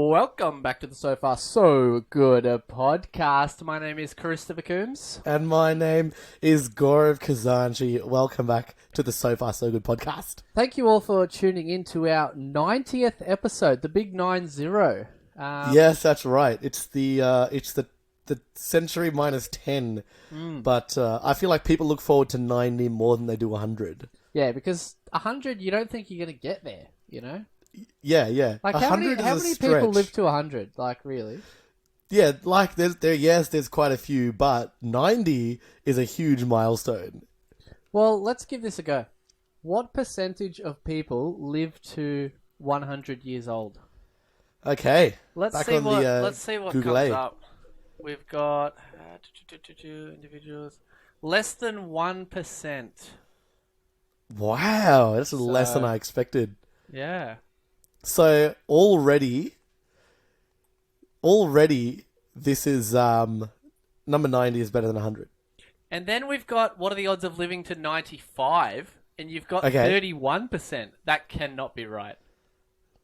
Welcome back to the So Far So Good podcast. My name is Christopher Coombs. And my name is Gaurav Khazanchi. Welcome back to the So Far So Good podcast. Thank you all for tuning in to our 90th episode, the big 90. Yes, that's right. It's the century minus 10. But I feel like people look forward to 90 more than they do 100. Yeah, because 100, you don't think you're going to get there, you know? Yeah. Like, how many people live to 100? Like, really? Yeah, like, there's quite a few, but 90 is a huge milestone. Well, let's give this a go. What percentage of people live to 100 years old? Okay. Let's see what Google comes Aid. up. We've got individuals. Less than 1%. Wow, that's less than I expected. Yeah. So already, this is number 90 is better than 100. And then we've got, what are the odds of living to 95? And you've got Okay. 31%. That cannot be right.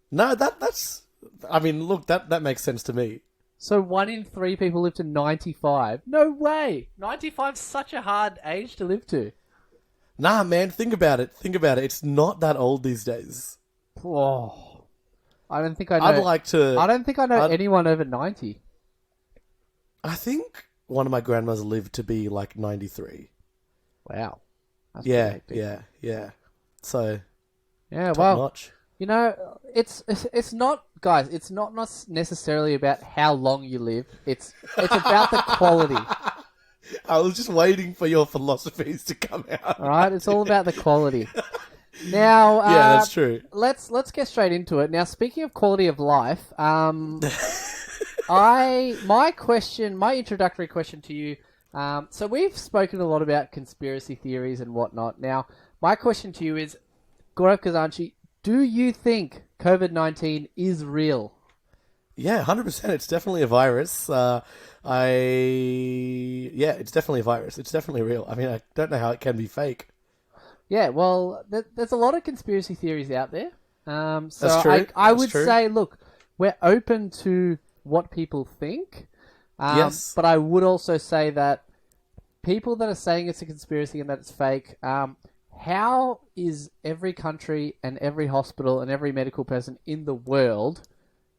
No, that's. I mean, look, that makes sense to me. So 1 in 3 people live to 95? No way! 95's such a hard age to Live to. Nah, man, think about it. It's not that old these days. Oh, I don't think I know. I don't think I know anyone over 90. I think one of my grandmas lived to be like 93. Wow. That's Yeah, pretty hectic. yeah. So, Yeah, top well, notch. you know, it's not, guys, it's not necessarily about how long you live. It's about the quality. I was just waiting for your philosophies to come out. All right, it's all about the quality. Now, Yeah, that's true. Let's get straight into it. Now, speaking of quality of life, my introductory question to you. So we've spoken a lot about conspiracy theories and whatnot. Now, my question to you is, Gaurav Khazanchi, do you think COVID-19 is real? Yeah, 100%. It's definitely a virus. It's definitely a virus. It's definitely real. I mean, I don't know how it can be fake. Yeah, well, there's a lot of conspiracy theories out there. So That's true. I That's would true. say, look, we're open to what people think. Yes. But I would also say that people that are saying it's a conspiracy and that it's fake, how is every country and every hospital and every medical person in the world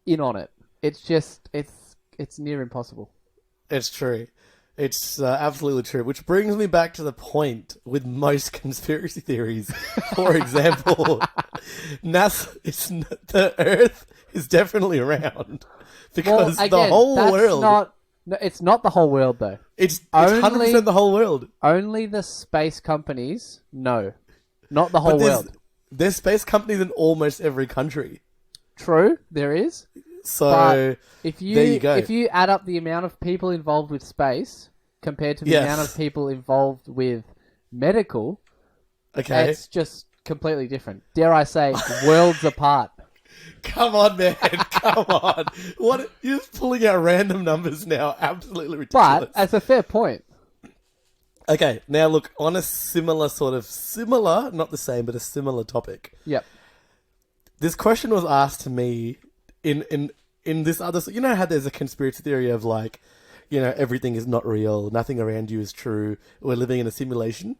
in on it? It's just, it's near impossible. It's true. It's absolutely true. Which brings me back to the point with most conspiracy theories. For example, the Earth is definitely around because Well, again, the whole world. No, it's not the whole world, though. It's only- 100% the whole world. Only the space companies, no. Not the whole But world. there's space companies in almost every country. True, there is. So But there you go. If you add up the amount of people involved with space compared to the Yes. amount of people involved with medical, okay. it's just completely different. Dare I say, worlds apart. Come on, man. Come on. What? You're just pulling out random numbers now. Absolutely ridiculous. But that's a fair point. Okay, now look, on a similar, not the same, but a similar topic. Yep. This question was asked to me in this other... You know how there's a conspiracy theory of like, you know, everything is not real, nothing around you is true, we're living in a simulation?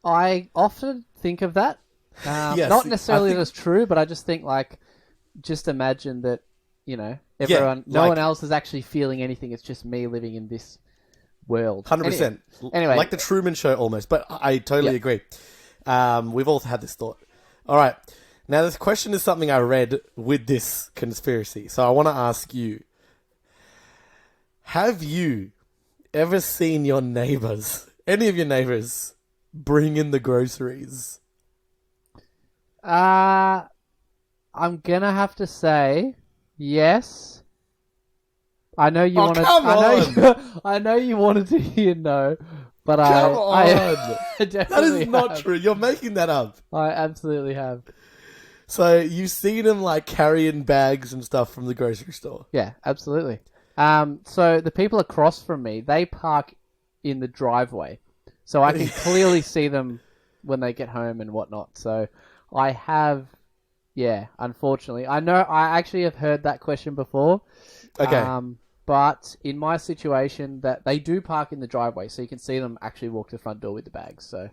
I often think of that. Yes, Not necessarily I think- that it's true, but I just think like, just imagine that, you know, no like- one else is actually feeling anything. It's just me living in this world. 100%. Anyway. Like the Truman Show almost, but I totally agree. We've all had this thought. All right. Now, this question is something I read with this conspiracy. So I want to ask you, have you ever seen your neighbors, any of your neighbors, bring in the groceries? I'm gonna have to say yes. I know you wanted. come I know you wanted to hear no, but Come on. I That definitely is not have. true. You're making that up. I absolutely have. So you've seen them like carrying bags and stuff from the grocery store. Yeah, absolutely. So the people across from me, they park in the driveway, so I can clearly see them when they get home and whatnot. So I have Yeah, unfortunately. I know I actually have heard that question before. Okay. But in my situation, that they do park in the driveway, so you can see them actually walk to the front door with the bags. So,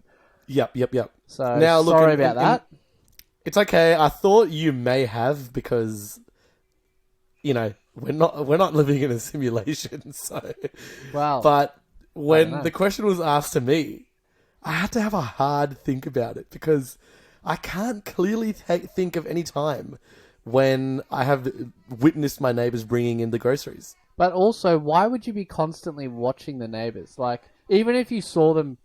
Yep. so Now, look, sorry about that. it's okay. I thought you may have because, we're not living in a simulation. So, Well, but I don't when know. the question was asked to me, I had to have a hard think about it because I can't clearly think of any time when I have witnessed my neighbours bringing in the groceries. But also, why would you be constantly watching the neighbours? Like, even if you saw them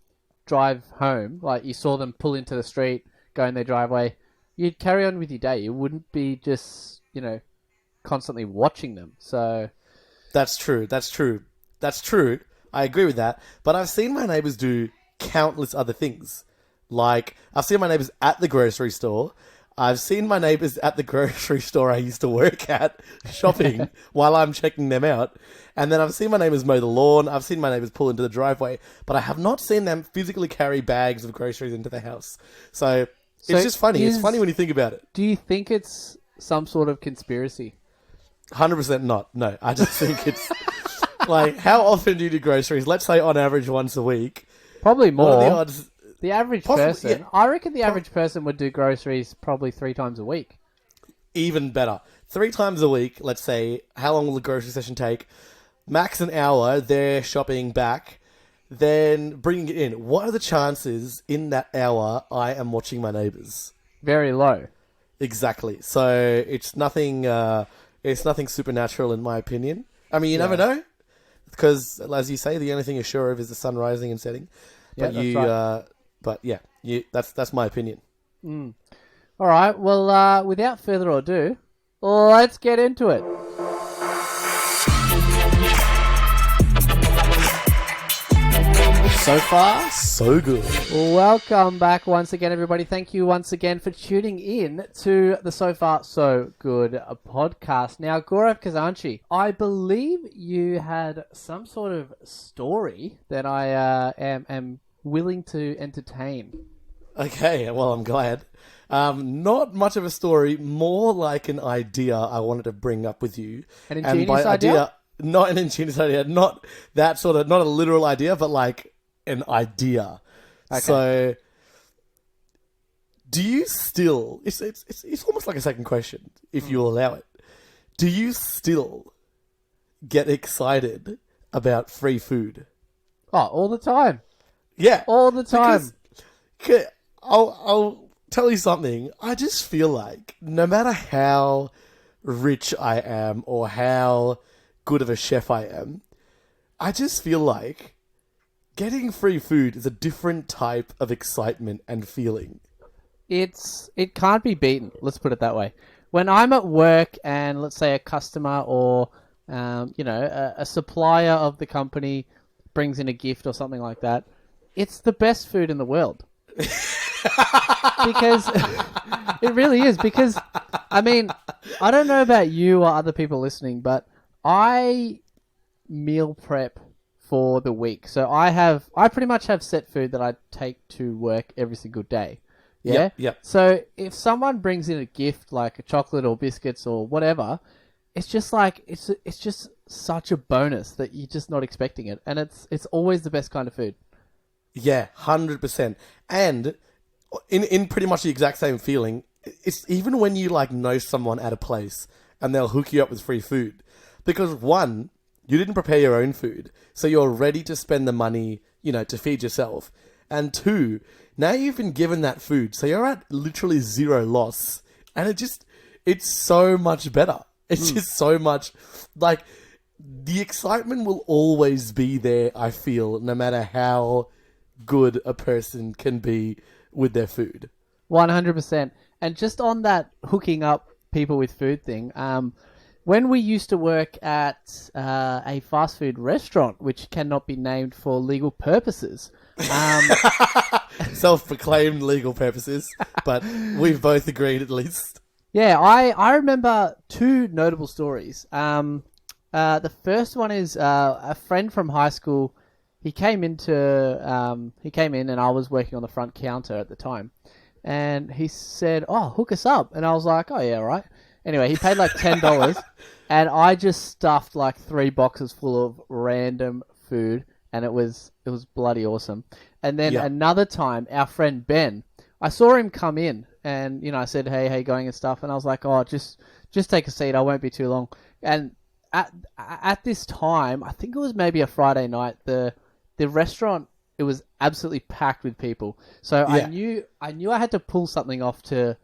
drive home, like you saw them pull into the street, go in their driveway, you'd carry on with your day. You wouldn't be just, constantly watching them. So, That's true. I agree with that. But I've seen my neighbours do countless other things. Like, I've seen my neighbours at the grocery store. I've seen my neighbours at the grocery store I used to work at shopping while I'm checking them out. And then I've seen my neighbours mow the lawn. I've seen my neighbours pull into the driveway. But I have not seen them physically carry bags of groceries into the house. So it's just funny. It's funny when you think about it. do you think it's some sort of conspiracy? 100% not. No, I just think it's... like, how often do you do groceries? Let's say on average once a week. Probably What are the more. odds? The average Possibly, person, yeah. I reckon the average person would do groceries probably 3 times a week. Even better. 3 times a week, let's say, how long will the grocery session take? Max an hour, they're shopping back, then bringing it in. What are the chances in that hour I am watching my neighbours? Very low. Exactly. So it's nothing supernatural in my opinion. I mean, you never know. Because, as you say, the only thing you're sure of is the sun rising and setting. Yeah, But that's right. but yeah, that's my opinion. All right, well, without further ado, let's get into it. So far, so good. Welcome back once again, everybody. Thank you once again for tuning in to the So Far So Good podcast. Now, Gaurav Khazanchi, I believe you had some sort of story that I am willing to entertain. Okay, well, I'm glad. Not much of a story, more like an idea I wanted to bring up with you. An And ingenious by idea? not an ingenious idea, not that sort of, not a literal idea, but like an idea. Okay. So, do you still? It's almost like a second question, if you allow it. Do you still get excited about free food? Oh, all the time. Yeah, All the time. Because I'll tell you something. I just feel like no matter how rich I am or how good of a chef I am, I just feel like getting free food is a different type of excitement and feeling. It can't be beaten. Let's put it that way. When I'm at work and let's say a customer or a supplier of the company brings in a gift or something like that, it's the best food in the world. Because it really is. Because I mean, I don't know about you or other people listening, but I meal prep for the week. So I pretty much have set food that I take to work every single day. Yeah. Yep. So if someone brings in a gift like a chocolate or biscuits or whatever, it's just like it's just such a bonus that you're just not expecting it, and it's always the best kind of food. Yeah, 100%. And in pretty much the exact same feeling, it's even when you like know someone at a place and they'll hook you up with free food. Because one, you didn't prepare your own food, so you're ready to spend the money, to feed yourself. And two, now you've been given that food, so you're at literally zero loss. And it's so much better. It's just so much, like, the excitement will always be there, I feel, no matter how good a person can be with their food. 100%. And just on that hooking up people with food thing, when we used to work at a fast food restaurant, which cannot be named for legal purposes, Self-proclaimed legal purposes, but we've both agreed at least. yeah, I remember 2 notable stories. The first one is a friend from high school. He came in and I was working on the front counter at the time. and he said, "Oh, hook us up," and I was like, "Oh yeah, all right." Anyway, he paid like $10, and I just stuffed like 3 boxes full of random food, and it was bloody awesome. And then another time, our friend Ben, I saw him come in, and I said, "Hey, how you going?" and stuff, and I was like, "Oh, just take a seat. I won't be too long." And at this time, I think it was maybe a Friday night, the restaurant, it was absolutely packed with people. So I knew I had to pull something off to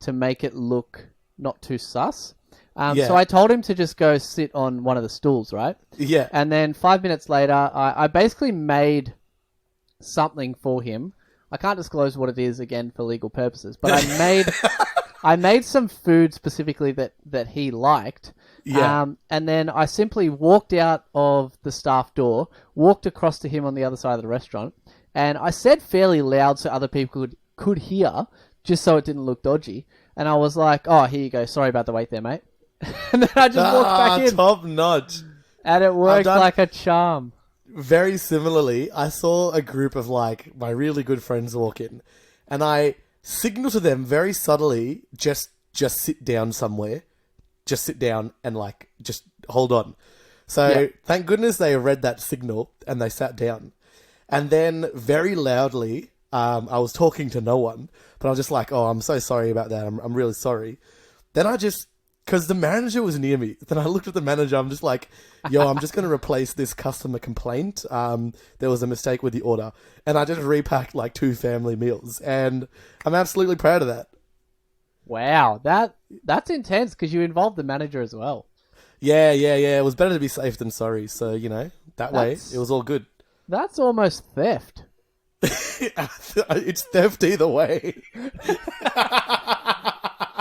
make it look not too sus. So I told him to just go sit on one of the stools, right? Yeah. And then 5 minutes later, I basically made something for him. I can't disclose what it is again for legal purposes, but I made some food specifically that he liked. Yeah. And then I simply walked out of the staff door, walked across to him on the other side of the restaurant, and I said fairly loud so other people could hear, just so it didn't look dodgy. And I was like, "Oh, here you go. Sorry about the wait there, mate." And then I just walked back in. Top notch. And it worked like a charm. Very similarly, I saw a group of like my really good friends walk in, and I signaled to them very subtly, just sit down somewhere. Just sit down and like just hold on. So thank goodness they read that signal and they sat down. And then very loudly, I was talking to no one, but I was just like, "Oh, I'm so sorry about that. I'm really sorry." Then because the manager was near me, then I looked at the manager. I'm just like, "Yo, I'm just going to replace this customer complaint. There was a mistake with the order." And I just repacked like 2 family meals, and I'm absolutely proud of that. Wow, that's intense because you involved the manager as well. Yeah. It was better to be safe than sorry. So, that way it was all good. That's almost theft. It's theft either way.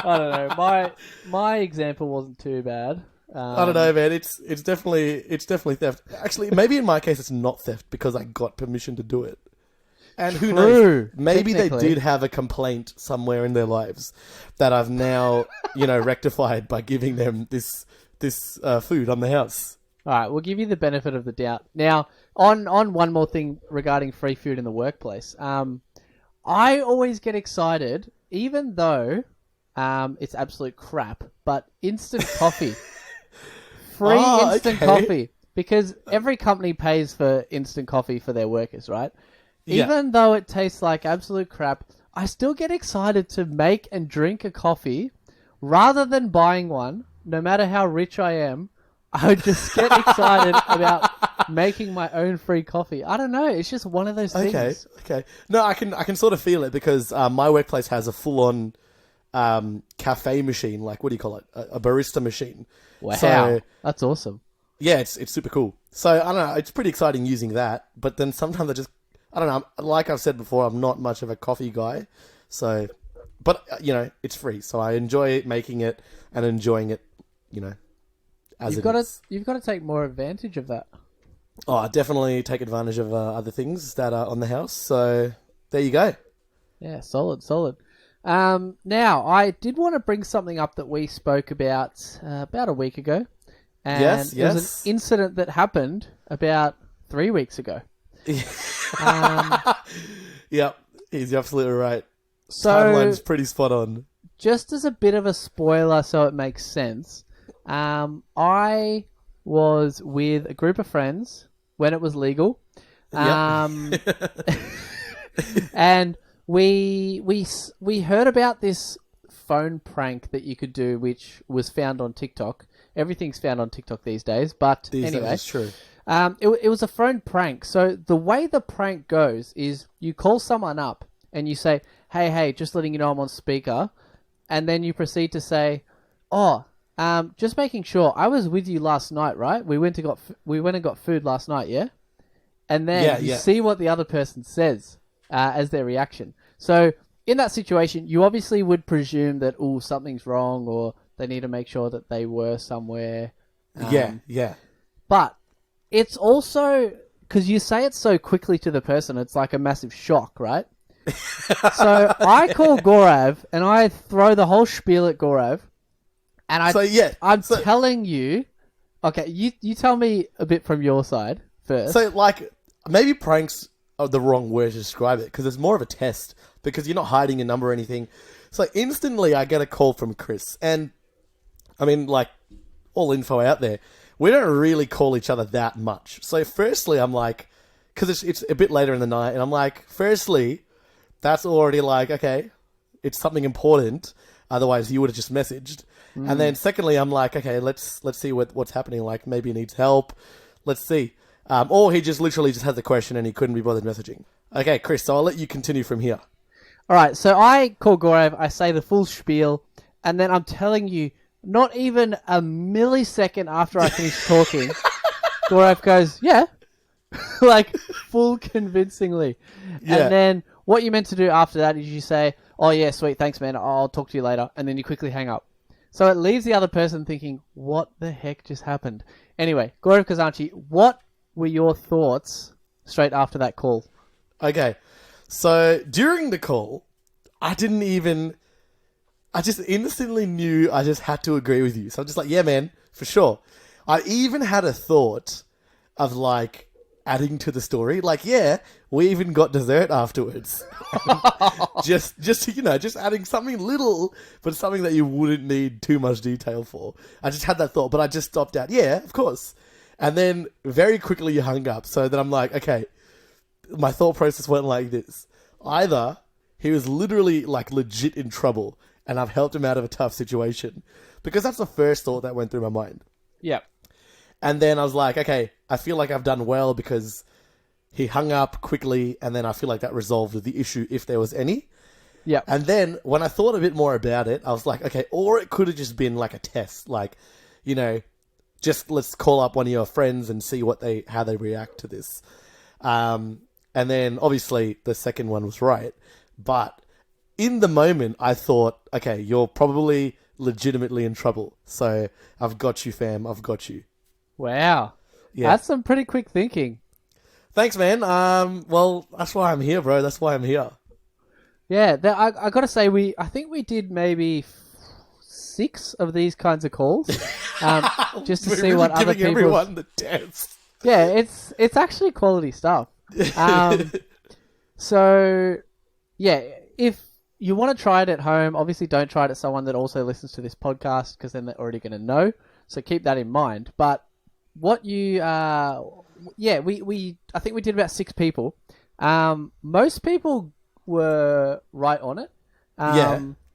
I don't know. My example wasn't too bad. I don't know, man. It's definitely theft. Actually, maybe in my case it's not theft because I got permission to do it. And who knows? Maybe they did have a complaint somewhere in their lives that I've now, rectified by giving them this food on the house. All right, we'll give you the benefit of the doubt. Now, on one more thing regarding free food in the workplace, I always get excited, even though it's absolute crap, but instant coffee. Free instant coffee. Because every company pays for instant coffee for their workers, right? Even though it tastes like absolute crap, I still get excited to make and drink a coffee rather than buying one. No matter how rich I am, I would just get excited about making my own free coffee. I don't know. It's just one of those things. Okay. No, I can sort of feel it because my workplace has a full-on cafe machine. Like, what do you call it? A barista machine. Wow. So, that's awesome. Yeah, it's super cool. So, I don't know. It's pretty exciting using that. But then sometimes I don't know. Like I've said before, I'm not much of a coffee guy. So, but, it's free. So I enjoy making it and enjoying it, as you've got to take more advantage of that. Oh, I definitely take advantage of other things that are on the house. So there you go. Yeah, solid. Now, I did want to bring something up that we spoke about a week ago. And yes. It was an incident that happened about 3 weeks ago. Yep, he's absolutely right. So, timeline's pretty spot on. Just as a bit of a spoiler so it makes sense, I was with a group of friends when it was legal. Yep. And we heard about this phone prank that you could do, which was found on TikTok. Everything's found on TikTok these days, but anyway. It's true. It was a phone prank. So the way the prank goes is you call someone up and you say, hey, just letting you know I'm on speaker. And then you proceed to say, just making sure, I was with you last night, right? We went and got food last night, yeah? And then you see what the other person says as their reaction. So in that situation, you obviously would presume that, something's wrong or they need to make sure that they were somewhere. Yeah. But it's also, because you say it so quickly to the person, it's like a massive shock, right? So I call Gaurav and I throw the whole spiel at Gaurav. And I'm telling you, okay, you tell me a bit from your side first. So, like, maybe pranks the wrong word to describe it because it's more of a test because you're not hiding your number or anything. So instantly I get a call from Chris. And I mean, like, all info out there. We don't really call each other that much. So firstly, I'm like, because it's a bit later in the night, and I'm like, firstly, that's already like, okay, it's something important. Otherwise, you would have just messaged. And then secondly, I'm like, okay, let's see what's happening. Like, maybe he needs help. Let's see. Or he just literally just had the question and he couldn't be bothered messaging. Okay, Chris, so I'll let you continue from here. All right, so I call Gaurav, I say the full spiel, and then I'm telling you, not even a millisecond after I finish talking, Gaurav goes, yeah, like full convincingly. Yeah. And then what you meant to do after that is you say, oh yeah, sweet, thanks man, I'll talk to you later, and then you quickly hang up. So it leaves the other person thinking, what the heck just happened? Anyway, Gaurav Khazanchi, what were your thoughts straight after that call? Okay, so during the call, I just instantly knew I just had to agree with you. So I'm just like, yeah, man, for sure. I even had a thought of like adding to the story. Like, yeah, we even got dessert afterwards. just adding something little, but something that you wouldn't need too much detail for. I just had that thought, but I just stopped out. Yeah, of course. And then very quickly you hung up. So then I'm like, okay, my thought process went like this. Either he was literally like legit in trouble and I've helped him out of a tough situation, because that's the first thought that went through my mind. Yeah. And then I was like, okay, I feel like I've done well because he hung up quickly, and then I feel like that resolved the issue if there was any. Yeah. And then when I thought a bit more about it, I was like, okay, or it could have just been like a test, like, you know, just let's call up one of your friends and see how they react to this. And then obviously the second one was right, but in the moment I thought, okay, you're probably legitimately in trouble. So I've got you, fam. I've got you. Wow. Yeah. That's some pretty quick thinking. Thanks, man. Well, that's why I'm here, bro. That's why I'm here. Yeah, I got to say, I think we did maybe 6 of these kinds of calls, just to We're see really what other giving people. everyone the test. Yeah, it's actually quality stuff. So, yeah, if you want to try it at home, obviously don't try it at someone that also listens to this podcast, because then they're already going to know. So keep that in mind. But what you, I think we did about 6 people. Most people were right on it.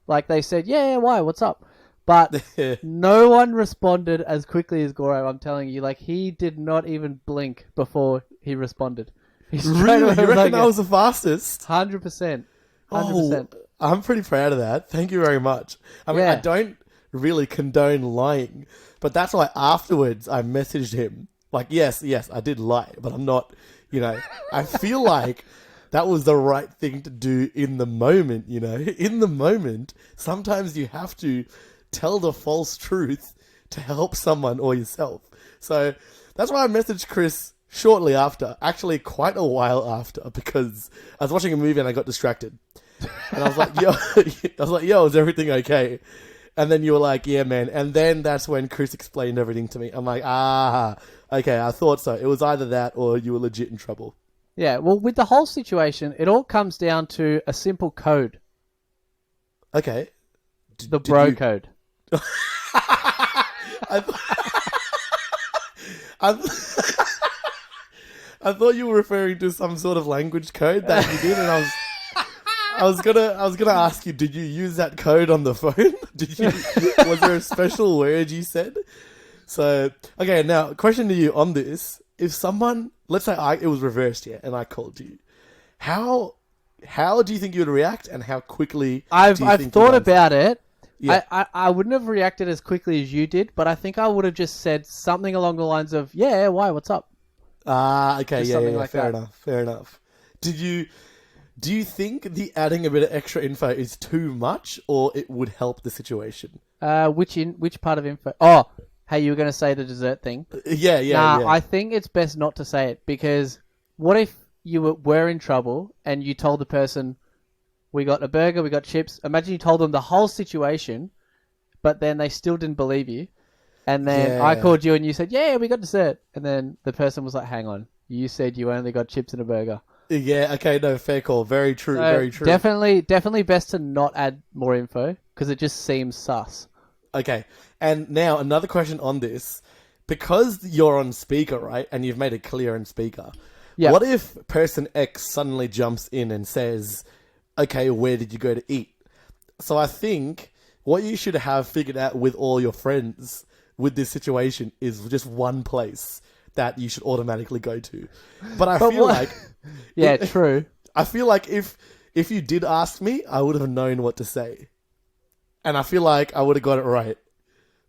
Like they said, yeah, why? What's up? But no one responded as quickly as Gaurav, I'm telling you. Like, he did not even blink before he responded. He Really? You reckon I was the fastest? 100%. 100%. Oh, I'm pretty proud of that. Thank you very much. I mean, Yeah. I don't really condone lying, but that's why afterwards I messaged him. Like, yes, I did lie, but I'm not, I feel like that was the right thing to do in the moment, In the moment, sometimes you have to tell the false truth to help someone or yourself. So that's why I messaged Chris shortly after, actually quite a while after, because I was watching a movie and I got distracted. And I was like, yo, is everything okay? And then you were like, yeah, man. And then that's when Chris explained everything to me. I'm like, okay, I thought so. It was either that or you were legit in trouble. Yeah, well, with the whole situation, it all comes down to a simple code. Okay. The bro code. I thought you were referring to some sort of language code that you did, and I was gonna ask you, did you use that code on the phone? Was there a special word you said? So, okay, now question to you on this: if someone, let's say it was reversed, and I called you, how do you think you would react, and how quickly? I've thought about it. Yeah. I wouldn't have reacted as quickly as you did, but I think I would have just said something along the lines of, "Yeah, why? What's up?" Okay, Just yeah, something like fair that. enough. Do you think the adding a bit of extra info is too much, or it would help the situation? Which part of info? Oh, hey, you were going to say the dessert thing. Yeah. I think it's best not to say it, because what if you were in trouble and you told the person, we got a burger, we got chips. Imagine you told them the whole situation, but then they still didn't believe you. And then I called you and you said, yeah, we got dessert. And then the person was like, hang on, you said you only got chips and a burger. Yeah, okay, no, fair call. Very true, So very true. definitely best to not add more info because it just seems sus. Okay, and now another question on this. Because you're on speaker, right, and you've made it clear on speaker, Yeah. what if person X suddenly jumps in and says, okay, where did you go to eat? So I think what you should have figured out with all your friends with this situation is just one place that you should automatically go to. But I feel like... Yeah, true. I feel like if you did ask me, I would have known what to say. And I feel like I would have got it right.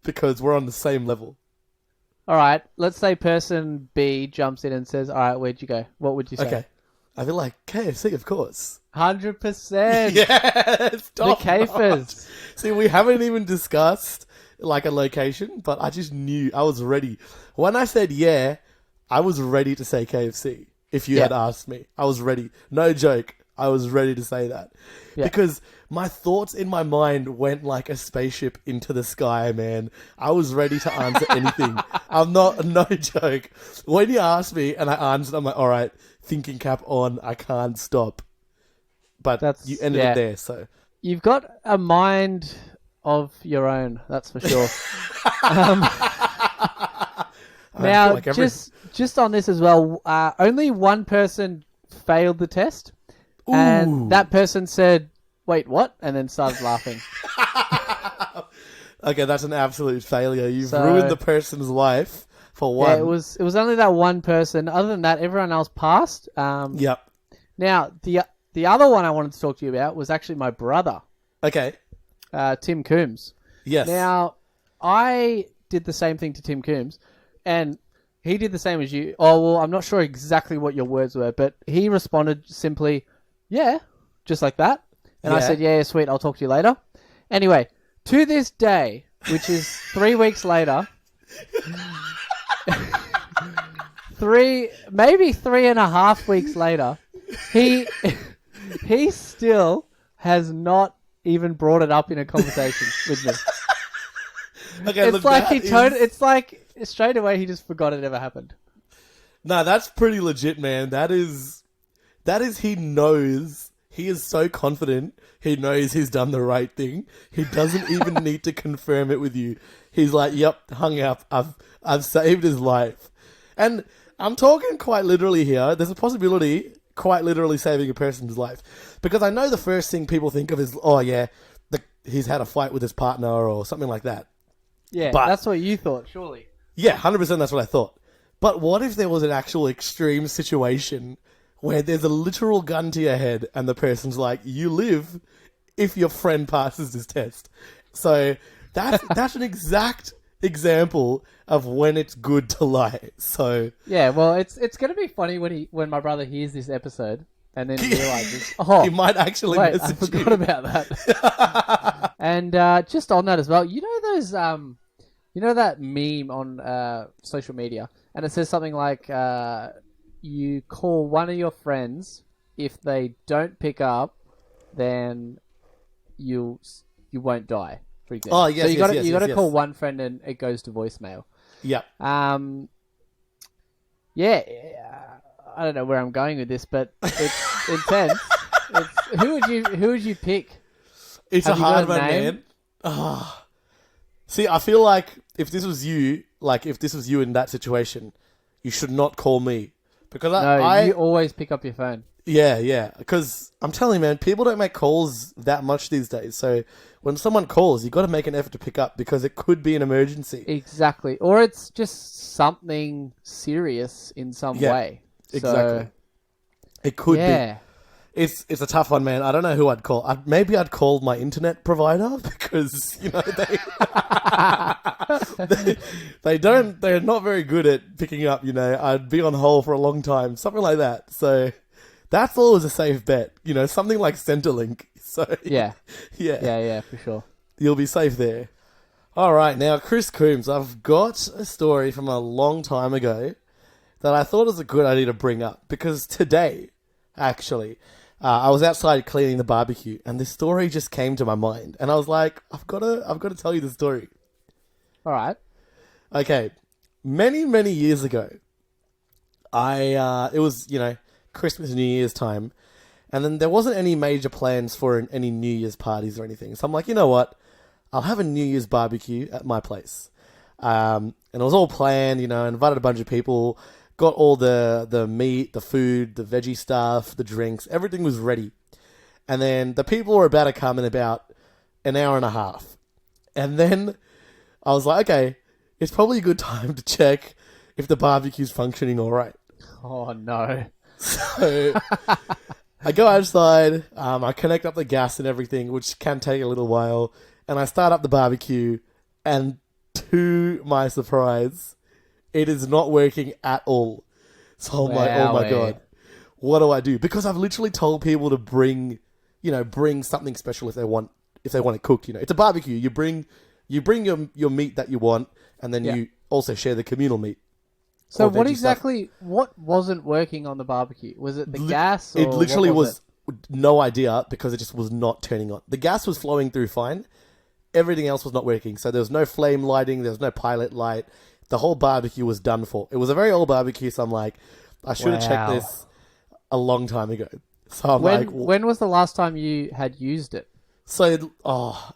Because we're on the same level. All right, let's say person B jumps in and says, all right, where'd you go? What would you say? Okay. I feel like KFC, of course. 100%. Yes! The Kafers. See, we haven't even discussed like a location, but I just knew I was ready. When I said yeah, I was ready to say KFC. If you had asked me, I was ready. No joke. I was ready to say that. Yeah. Because my thoughts in my mind went like a spaceship into the sky, man. I was ready to answer anything. I'm not, no joke. When you asked me and I answered, I'm like, all right, thinking cap on. I can't stop. But you ended it there, so. You've got a mind of your own, that's for sure. Now, like just on this as well, only one person failed the test, and that person said, "Wait, what?" and then started laughing. Okay, that's an absolute failure. You've ruined the person's life for one. Yeah, it was only that one person. Other than that, everyone else passed. Yep. Now, the other one I wanted to talk to you about was actually my brother, Okay. Tim Coombs. Yes. Now, I did the same thing to Tim Coombs, and he did the same as you. Oh, well, I'm not sure exactly what your words were, but he responded simply, yeah, just like that. And I said, yeah, sweet, I'll talk to you later. Anyway, to this day, which is 3 weeks later, maybe 3.5 weeks later, he still has not even brought it up in a conversation with me. Okay, It's like it's like straight away he just forgot it ever happened. No, that's pretty legit, man. That is he knows. He is so confident. He knows he's done the right thing. He doesn't even need to confirm it with you. He's like, "Yep, hung up. I've saved his life." And I'm talking quite literally here. There's a possibility quite literally saving a person's life. Because I know the first thing people think of is, oh yeah, he's had a fight with his partner or something like that. Yeah, But- that's what you thought, surely. Yeah, 100% that's what I thought. But what if there was an actual extreme situation where there's a literal gun to your head and the person's like, you live if your friend passes this test? So that's an exact example of when it's good to lie. So Yeah, well, it's going to be funny when my brother hears this episode and then realizes, oh, he might actually wait, I message forgot you. about that. And just on that as well, you know those, you know that meme on social media, and it says something like, you call one of your friends. If they don't pick up, then you won't die. For example. Oh, yes, so you yes, got yes, you got to yes, call yes. one friend and it goes to voicemail. Yeah. Yeah, I don't know where I'm going with this, but it's intense. Who would you pick? It's Have a you got hard a one, name? man. Ah. See, I feel like if this was you in that situation, you should not call me. Because You always pick up your phone. Yeah. Because I'm telling you, man, people don't make calls that much these days. So when someone calls, you got to make an effort to pick up because it could be an emergency. Exactly. Or it's just something serious in some way. Exactly. It could be. It's a tough one, man. I don't know who I'd call. Maybe I'd call my internet provider because, you know, they're not very good at picking up, you know. I'd be on hold for a long time, something like that. So that's always a safe bet, you know, something like Centrelink. So Yeah, yeah, for sure. you'll be safe there. All right, now Chris Coombs, I've got a story from a long time ago that I thought was a good idea to bring up because today, actually, I was outside cleaning the barbecue and this story just came to my mind and I was like, I've got to tell you the story. All right. Okay, many years ago, it was, you know, Christmas, New Year's time. And then there wasn't any major plans for any New Year's parties or anything. So I'm like, you know what? I'll have a New Year's barbecue at my place. And it was all planned, you know, invited a bunch of people, got all the meat, the food, the veggie stuff, the drinks, everything was ready. And then the people were about to come in about an hour and a half. And then I was like, okay, it's probably a good time to check if the barbecue's functioning all right. Oh, no. So I go outside, I connect up the gas and everything, which can take a little while, and I start up the barbecue, and to my surprise, it is not working at all. So I'm like, oh my God, what do I do? Because I've literally told people to bring something special if they want it cooked. You know, it's a barbecue. You bring your meat that you want, and then you also share the communal meat. So what wasn't working on the barbecue? Was it the gas? Or it literally was no idea, because it just was not turning on. The gas was flowing through fine. Everything else was not working. So there was no flame lighting. There was no pilot light. The whole barbecue was done for. It was a very old barbecue, so I'm like, I should have checked this a long time ago. So I'm when was the last time you had used it? So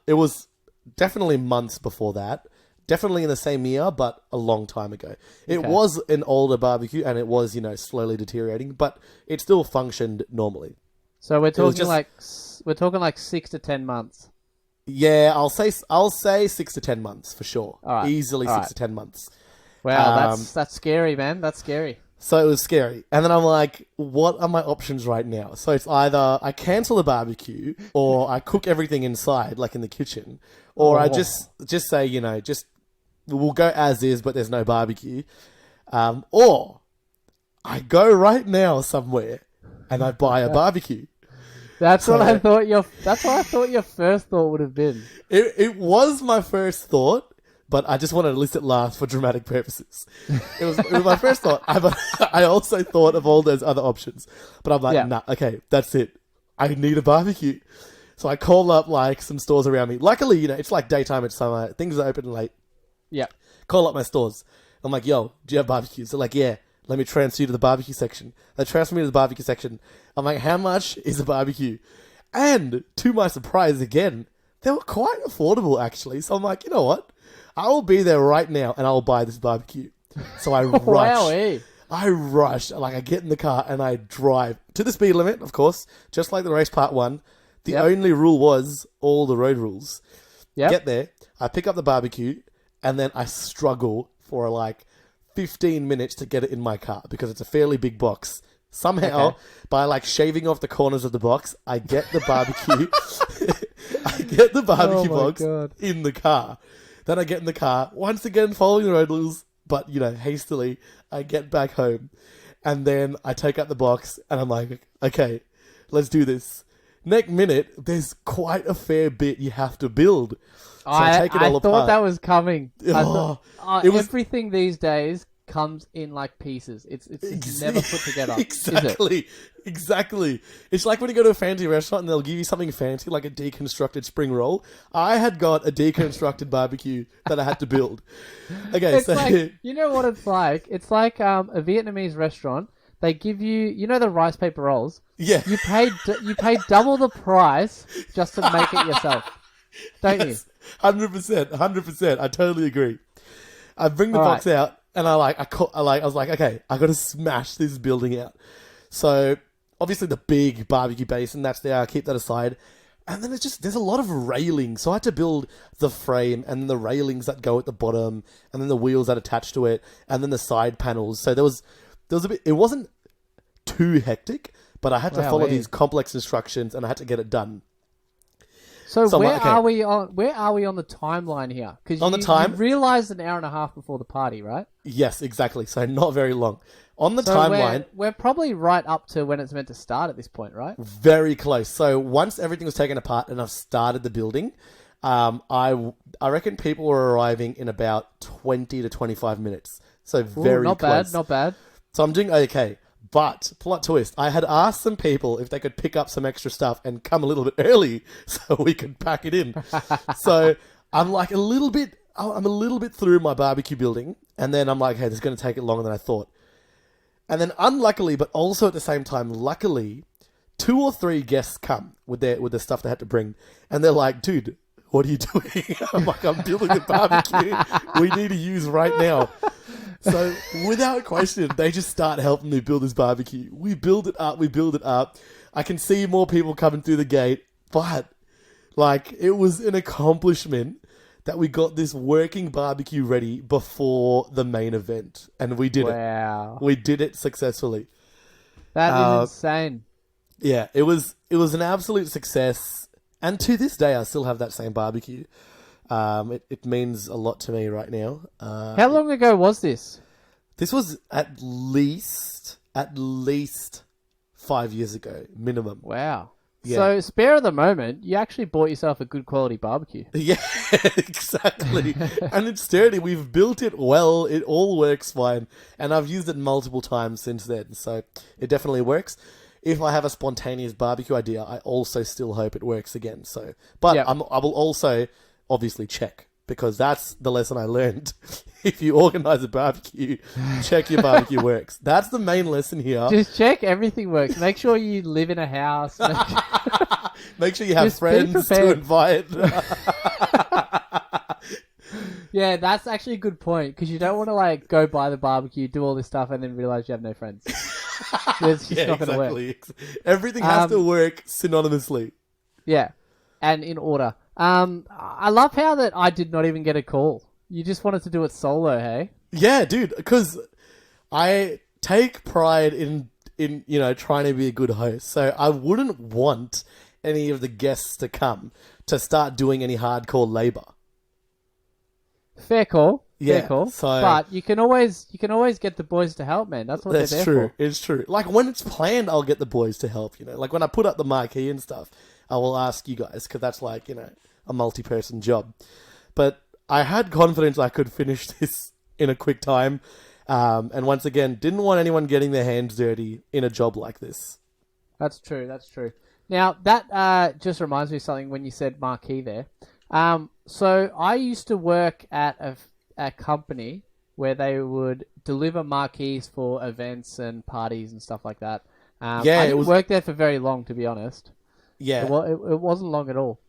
it was definitely months before that. Definitely in the same year, but a long time ago. It was an older barbecue, and it was, you know, slowly deteriorating, but it still functioned normally. So we're talking like 6 to 10 months. Yeah, I'll say 6 to 10 months for sure. All right. Easily 6 to 10 months. Wow, that's scary, man. That's scary. So it was scary. And then I'm like, what are my options right now? So it's either I cancel the barbecue, or I cook everything inside, like in the kitchen, or I just say, you know, we'll go as is, but there's no barbecue. Or I go right now somewhere and I buy a barbecue. That's what I thought your first thought would have been. It was my first thought, but I just wanted to list it last for dramatic purposes. It was my first thought. I also thought of all those other options, but I'm like, nah, okay, that's it. I need a barbecue. So I call up like some stores around me. Luckily, you know, it's like daytime, it's summer, things are open late. Yeah. Call up my stores. I'm like, yo, do you have barbecues? They're like, yeah. Let me transfer you to the barbecue section. They transfer me to the barbecue section. I'm like, how much is a barbecue? And to my surprise again, they were quite affordable actually. So I'm like, you know what? I will be there right now and I'll buy this barbecue. So I rush. I rush. Like, I get in the car and I drive to the speed limit, of course, just like the race part 1. The only rule was all the road rules. Get there. I pick up the barbecue. And then I struggle for like 15 minutes to get it in my car, because it's a fairly big box. Somehow, by like shaving off the corners of the box, I get the barbecue. I get the barbecue box in the car. Then I get in the car, once again following the road rules, but, you know, hastily. I get back home, and then I take out the box, and I'm like, okay, let's do this. Next minute, there's quite a fair bit you have to build. So I take it all apart. I thought that was coming. Everything these days comes in like pieces. It's never put together. Exactly. It's like when you go to a fancy restaurant and they'll give you something fancy like a deconstructed spring roll. I had got a deconstructed barbecue that I had to build. Okay, it's like, you know what it's like? It's like a Vietnamese restaurant. They give you, you know, the rice paper rolls. Yeah. You paid double the price just to make it yourself, don't you? 100%. I totally agree. I bring the box out, and I was like, okay, I got to smash this building out. So obviously the big barbecue basin that's there, I keep that aside, and then there's a lot of railing. So I had to build the frame and the railings that go at the bottom, and then the wheels that attach to it, and then the side panels. So there was a bit. It wasn't too hectic, but I had to follow these complex instructions, and I had to get it done. So where are we on the timeline here? Because you realised an hour and a half before the party, right? Yes, exactly. So not very long. On the timeline, we're probably right up to when it's meant to start at this point, right? Very close. So once everything was taken apart and I've started the building, I reckon people were arriving in about 20 to 25 minutes. So very close. Not bad. So I'm doing okay. But, plot twist, I had asked some people if they could pick up some extra stuff and come a little bit early so we could pack it in. So I'm like a little bit through my barbecue building, and then I'm like, hey, this is going to take it longer than I thought. And then unluckily, but also at the same time, luckily, 2 or 3 guests come with the stuff they had to bring. And they're like, dude, what are you doing? I'm like, I'm building the barbecue we need to use right now. So without question, they just start helping me build this barbecue. We build it up. I can see more people coming through the gate. But, like, it was an accomplishment that we got this working barbecue ready before the main event. And we did Wow. it. We did it successfully. That is insane. Yeah, it was an absolute success. And to this day, I still have that same barbecue. It means a lot to me right now. How long ago was this? This was at least 5 years ago, minimum. Wow. Yeah. So, spare of the moment, you actually bought yourself a good quality barbecue. Yeah, exactly. And it's sturdy. We've built it well. It all works fine. And I've used it multiple times since then. So it definitely works. If I have a spontaneous barbecue idea, I also still hope it works again. So, but Yep. I will also obviously check, because that's the lesson I learned. If you organize a barbecue, check your barbecue works. That's the main lesson here. Just check everything works. Make sure you live in a house. Make sure you have Just be friends to prepared. invite. Yeah, that's actually a good point, because you don't want to like go buy the barbecue, do all this stuff, and then realize you have no friends. It's just not going to work. Exactly. Everything has to work synonymously. Yeah, and in order. I love how that I did not even get a call. You just wanted to do it solo, hey? Yeah, dude, because I take pride in trying to be a good host. So I wouldn't want any of the guests to come to start doing any hardcore labor. Fair call. Yeah, Fair call. so- But you can always get the boys to help, man. That's what That's they're there true. for. It's true. Like when it's planned, I'll get the boys to help. Like when I put up the marquee and stuff, I will ask you guys, because that's like a multi-person job. But I had confidence I could finish this in a quick time, and once again, didn't want anyone getting their hands dirty in a job like this. That's true. That's true. Now that just reminds me of something when you said marquee there. So I used to work at a company where they would deliver marquees for events and parties and stuff like that. I didn't work there for very long, to be honest. Yeah, It wasn't long at all.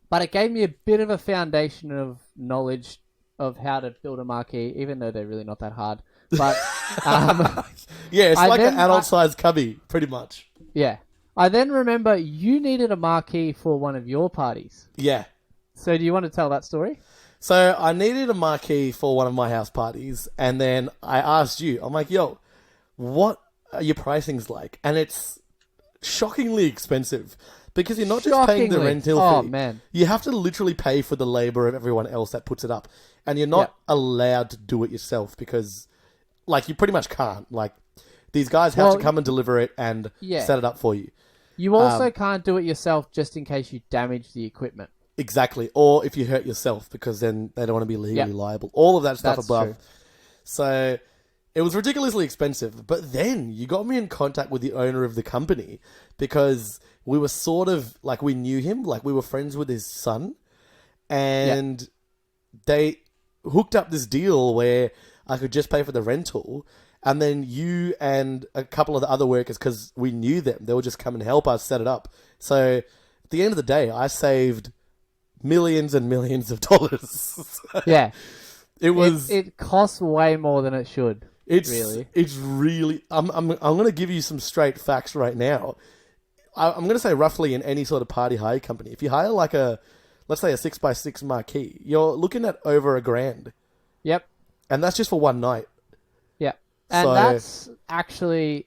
But it gave me a bit of a foundation of knowledge of how to build a marquee, even though they're really not that hard. But yeah, it's like an then- adult-sized cubby, pretty much. yeah. I then remember you needed a marquee for one of your parties. Yeah. So do you want to tell that story? So I needed a marquee for one of my house parties, and then I asked you, I'm like, yo, what are your pricings like? And it's shockingly expensive, because you're not just paying the Shockingly. rental Oh, fee. man. You have to literally pay for the labor of everyone else that puts it up. And you're not allowed to do it yourself, because, like, you pretty much can't. Like, these guys have to come and deliver it and set it up for you. You also can't do it yourself just in case you damage the equipment. Exactly. Or if you hurt yourself, because then they don't want to be legally liable. All of that stuff That's above. true. So it was ridiculously expensive. But then you got me in contact with the owner of the company, because we were sort of like, we knew him, like we were friends with his son, and they hooked up this deal where I could just pay for the rental, and then you and a couple of the other workers, because we knew them, they would just come and help us set it up. So at the end of the day, I saved millions and millions of dollars. Yeah. It costs way more than it should. it's really. I'm going to give you some straight facts right now. I'm going to say roughly in any sort of party hire company, if you hire like let's say a 6x6 marquee, you're looking at over $1,000. Yep. And that's just for one night. Yeah. And So- that's actually,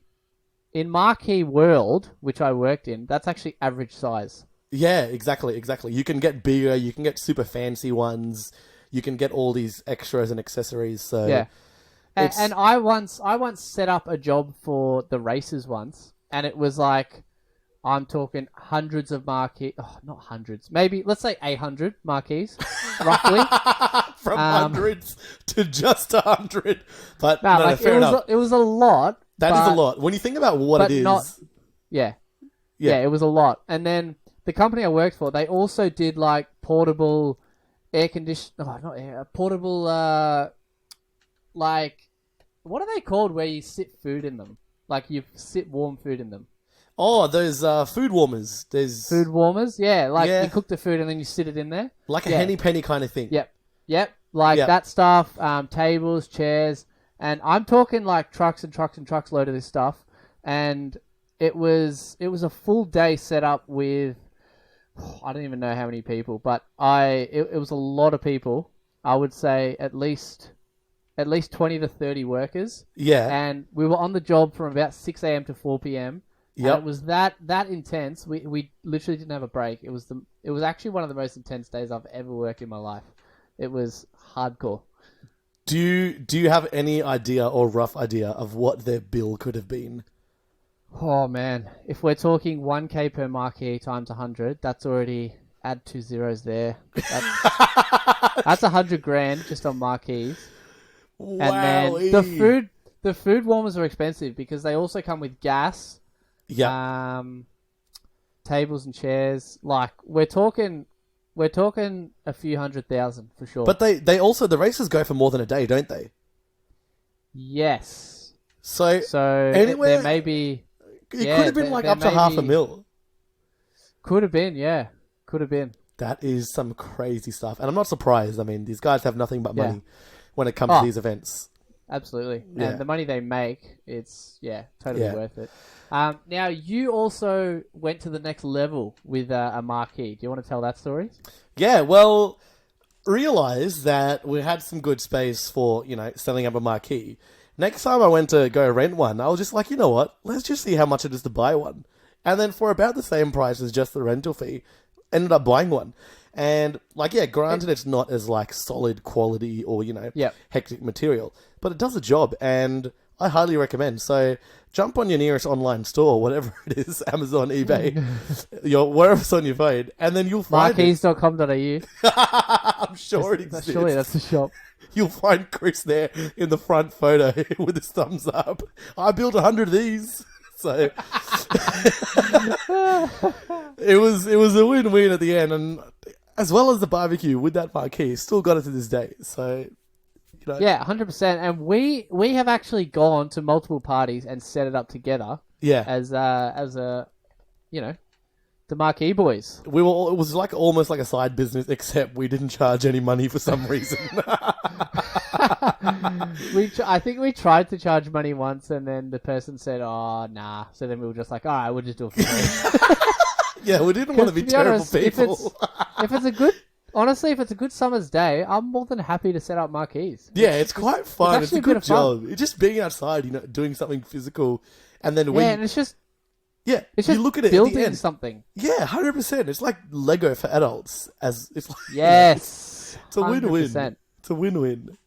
in marquee world, which I worked in, that's actually average size. Yeah, exactly. You can get bigger, you can get super fancy ones, you can get all these extras and accessories. So Yeah. it's- And I once set up a job for the races once, and it was like, I'm talking hundreds of marquees. Oh, not hundreds. Maybe, let's say 800 marquees, roughly. from hundreds to just 100. But No, no, like, fair enough. it was a lot. That is a lot. When you think about what but it is. Yeah. Yeah. Yeah, it was a lot. And then the company I worked for, they also did like portable air condition. Oh, not air. Portable, like what are they called where you sit food in them? Like you sit warm food in them. Oh, those food warmers. There's Food warmers, yeah. Like Yeah. you cook the food and then you sit it in there. like a Yeah. henny penny kind of thing. Yep. Like Yep. that stuff. Tables, chairs, and I'm talking like trucks and trucks and trucks load of this stuff. And it was a full day set up with I don't even know how many people, but it was a lot of people. I would say at least 20 to 30 workers. Yeah. And we were on the job from about 6 a.m. to 4 p.m. Yep. And it was that intense. We literally didn't have a break. It was actually one of the most intense days I've ever worked in my life. It was hardcore. Do you have any idea or rough idea of what their bill could have been? Oh man, if we're talking 1K per marquee times 100, that's already add 2 zeros there. That's 100 grand just on marquees. Wow. And then the food warmers are expensive because they also come with gas. Yeah. Tables and chairs. Like we're talking a few 100,000 for sure. But they also the races go for more than a day, don't they? Yes. So Anywhere, there may be. it could have been like there up to may half a be- mil. Could have been, yeah. Could have been. That is some crazy stuff, and I'm not surprised. I mean, these guys have nothing but Yeah. money when it comes Oh. to these events. Absolutely. Yeah. And the money they make, it's, totally Yeah. worth it. Now, you also went to the next level with a marquee. Do you want to tell that story? Yeah, well, realize that we had some good space for, setting up a marquee. Next time I went to go rent one, I was just like, you know what? Let's just see how much it is to buy one. And then for about the same price as just the rental fee, ended up buying one. And, granted it's not as, solid quality or, Yep. hectic material, but it does the job, and I highly recommend. So jump on your nearest online store, whatever it is, Amazon, eBay, wherever's on your phone, and then you'll find Marquees.com.au. I'm sure it exists. Surely that's the shop. You'll find Chris there in the front photo with his thumbs up. I built 100 of these. So it was a win-win at the end, and as well as the barbecue with that marquee, still got it to this day. So Yeah, 100%. And we have actually gone to multiple parties and set it up together yeah, as a the Marquee Boys. it was almost like a side business, except we didn't charge any money for some reason. I think we tried to charge money once, and then the person said, "Oh, nah." So then we were just like, "All right, we'll just do it for free." Yeah, we didn't want to be terrible honest, people. if it's a good summer's day, I'm more than happy to set up marquees. Yeah, it's quite fun. It's actually a a bit good of fun. job. It's just being outside, doing something physical, and then Yeah, and it's just you look at it at building the end. something. Yeah, 100%. It's like Lego for adults. Yes, It's a win-win. 100%. It's a win-win.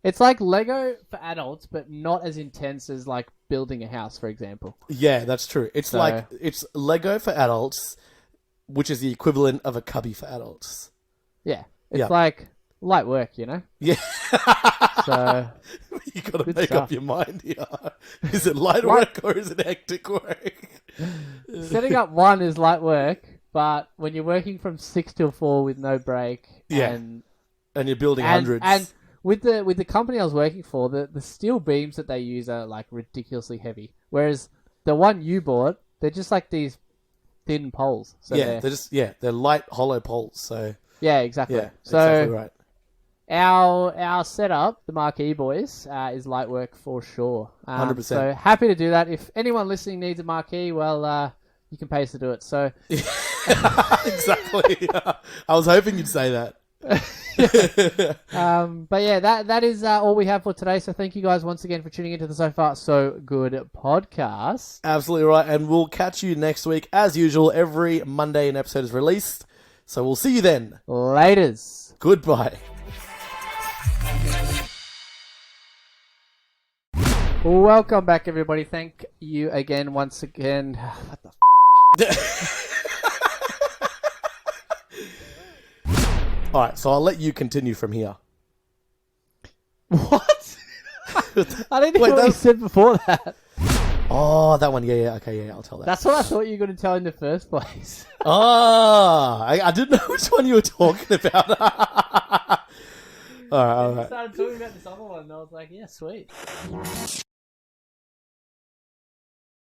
It's like Lego for adults, but not as intense as like building a house, for example. Yeah, that's true. It's it's Lego for adults, which is the equivalent of a cubby for adults. Yeah, it's Yeah. like light work, Yeah. So You got to Good make stuff. up your mind here. Is it light work or is it hectic work? setting up one is light work, but when you're working from 6 till 4 with no break, Yeah. and And you're building hundreds. And with the company I was working for, the steel beams that they use are like ridiculously heavy. Whereas the one you bought, they're just like these thin poles. So they're light hollow poles. So exactly. yeah, So exactly right. our setup, the Marquee Boys, is light work for sure. 100%. So happy to do that. If anyone listening needs a marquee, well, you can pay us to do it. So Exactly. I was hoping you'd say that. but yeah, that is all we have for today. So thank you guys once again for tuning into the So Far So Good podcast. Absolutely right. And we'll catch you next week. As usual, every Monday an episode is released. So we'll see you then. Laters. Goodbye. Welcome back, everybody. Thank you again, once again. What the All right, so I'll let you continue from here. What? I didn't Wait, hear what you said before that. Oh, that one. Yeah, okay, I'll tell that. That's what I thought you were going to tell in the first place. I didn't know which one you were talking about. All right, all We right. started talking about this other one, and I was like, yeah, sweet.